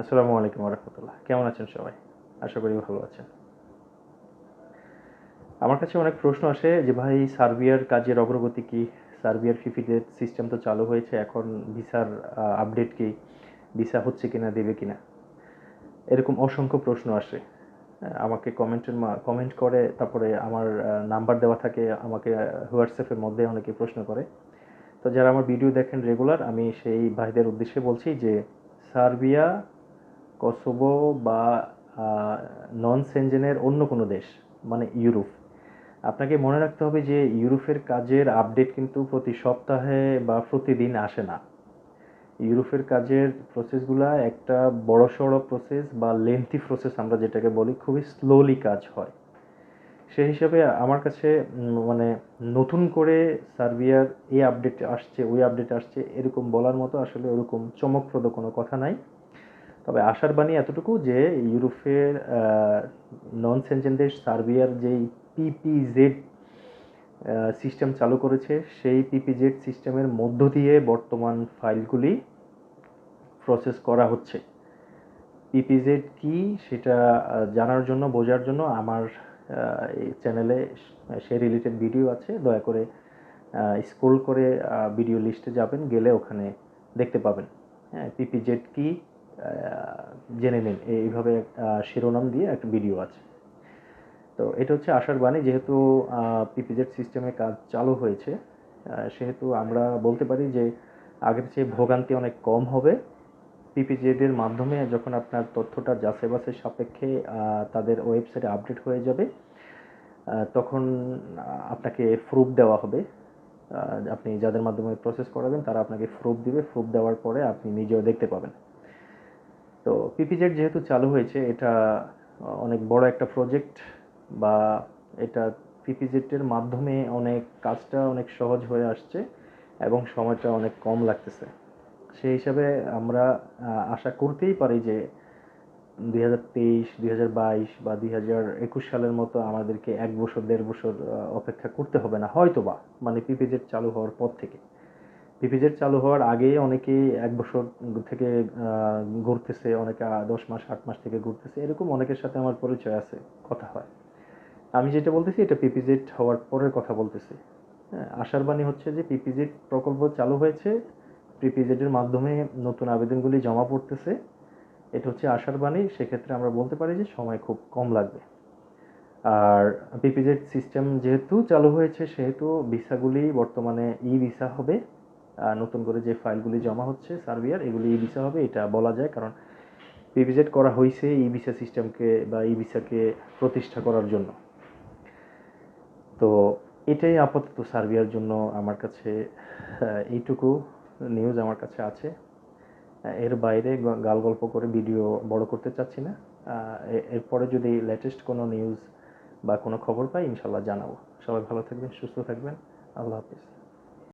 আসসালামু আলাইকুম রহমতুল্লাহ। কেমন আছেন সবাই? আশা করি ভালো আছেন। আমার কাছে অনেক প্রশ্ন আসে যে ভাই সার্বিয়ার কাজের অগ্রগতি কি? সার্বিয়ার ফিফিজেড সিস্টেম তো চালু হয়েছে, এখন ভিসার আপডেট কি? ভিসা হচ্ছে কিনা, দেবে কিনা? এরকম অসংখ্য প্রশ্ন আসে। আমাকে কমেন্ট করে, তারপরে আমার নাম্বার দেওয়া থাকে, আমাকে হোয়াটসঅ্যাপের মধ্যে অনেকে প্রশ্ন করে। তো যারা আমার ভিডিও দেখেন রেগুলার, আমি সেই ভাইদের উদ্দেশ্যে বলছি যে সার্বিয়া, কসোভো বা নন সেনজেনের অন্য কোনো দেশ, মানে ইউরোপ, আপনাকে মনে রাখতে হবে যে ইউরোপের কাজের আপডেট কিন্তু প্রতি সপ্তাহে বা প্রতিদিন আসে না। ইউরোপের কাজের প্রসেসগুলা একটা বড়সড় প্রসেস বা লেন্থি প্রসেস, আমরা যেটাকে বলি, খুবই স্লোলি কাজ হয়। সেই হিসাবে আমার কাছে মানে নতুন করে সার্বিয়ার এই আপডেট আসছে, ওই আপডেট আসছে, এরকম বলার মতো আসলে ওরকম চমকপ্রদ কোনো কথা নাই। তবে আশার বাণী এতটুকু যে ইউরোপের নন সেনজেন দেশ সার্বিয়ার যেই পিপিজেড সিস্টেম চালু করেছে, সেই পিপিজেড সিস্টেমের মধ্য দিয়ে বর্তমান ফাইলগুলি প্রসেস করা হচ্ছে। পিপিজেড কি সেটা জানার জন্য, বোঝার জন্য আমার এই চ্যানেলে সে রিলেটেড ভিডিও আছে। দয়া করে স্ক্রল করে ভিডিও লিস্টে যাবেন, গেলে ওখানে দেখতে পাবেন। হ্যাঁ, পিপিজেড কি জেনে নিন, এইভাবে শিরোনাম দিয়ে একটা ভিডিও আছে। তো এটা হচ্ছে আশার বাণী, যেহেতু পিপিজেড সিস্টেমে কাজ চালু হয়েছে, সেহেতু আমরা বলতে পারি যে আগের চেয়ে ভোগান্তি অনেক কম হবে। পিপিজেডের মাধ্যমে যখন আপনার তথ্যটা যাচাই বাছাই সাপেক্ষে তাদের ওয়েবসাইটে আপডেট হয়ে যাবে, তখন আপনাকে প্রুফ দেওয়া হবে। আপনি যাদের মাধ্যমে প্রসেস করাবেন তারা আপনাকে প্রুফ দিবে, প্রুফ দেওয়ার পরে আপনি নিজেও দেখতে পাবেন। তো পিপিজেড যেহেতু চালু হয়েছে, এটা অনেক বড় একটা প্রজেক্ট, বা এটা পিপিজেডের মাধ্যমে অনেক কাজটা অনেক সহজ হয়ে আসছে এবং সময়টা অনেক কম লাগতেছে। সেই হিসাবে আমরা আশা করতেই পারি যে 2023, 2022 বা 2021 সালের মতো আমাদেরকে 1 বছর 1.5 বছর অপেক্ষা করতে হবে না হয়তোবা, মানে পিপিজেড চালু হওয়ার পর থেকে। পিপিজেড চালু হওয়ার আগে অনেকেই 1 বছর থেকে ঘুরতেছে, অনেকে 10 মাস 8 মাস থেকে ঘুরতেছে, এরকম অনেকের সাথে আমার পরিচয় আছে, কথা হয়। আমি যেটা বলতেছি এটা পিপিজেড হওয়ার পরের কথা বলতেছি। হ্যাঁ, আশার বাণী হচ্ছে যে পিপিজেড প্রকল্প চালু হয়েছে, পিপিজেডের মাধ্যমে নতুন আবেদনগুলি জমা পড়তেছে। এটা হচ্ছে আশার বাণী। সেক্ষেত্রে আমরা বলতে পারি যে সময় খুব কম লাগবে। আর পিপিজেড সিস্টেম যেহেতু চালু হয়েছে, সেহেতু ভিসাগুলি বর্তমানে ই ভিসা হবে। নতুন করে যে ফাইলগুলি জমা হচ্ছে সার্বিয়ার, এগুলি ই ভিসা হবে, এটা বলা যায়, কারণ পিপিজেড করা হয়েছে ই ভিসা সিস্টেমকে বা ই ভিসাকে প্রতিষ্ঠা করার জন্য। তো এটাই আপাতত সার্বিয়ার জন্য আমার কাছে এইটুকু নিউজ আমার কাছে আছে। এর বাইরে গাল গল্প করে ভিডিও বড় করতে চাচ্ছি না। এরপরে যদি লেটেস্ট কোনো নিউজ বা কোনো খবর পাই, ইনশাল্লাহ জানাবো। সবাই ভালো থাকবেন, সুস্থ থাকবেন। আল্লাহ হাফিজ।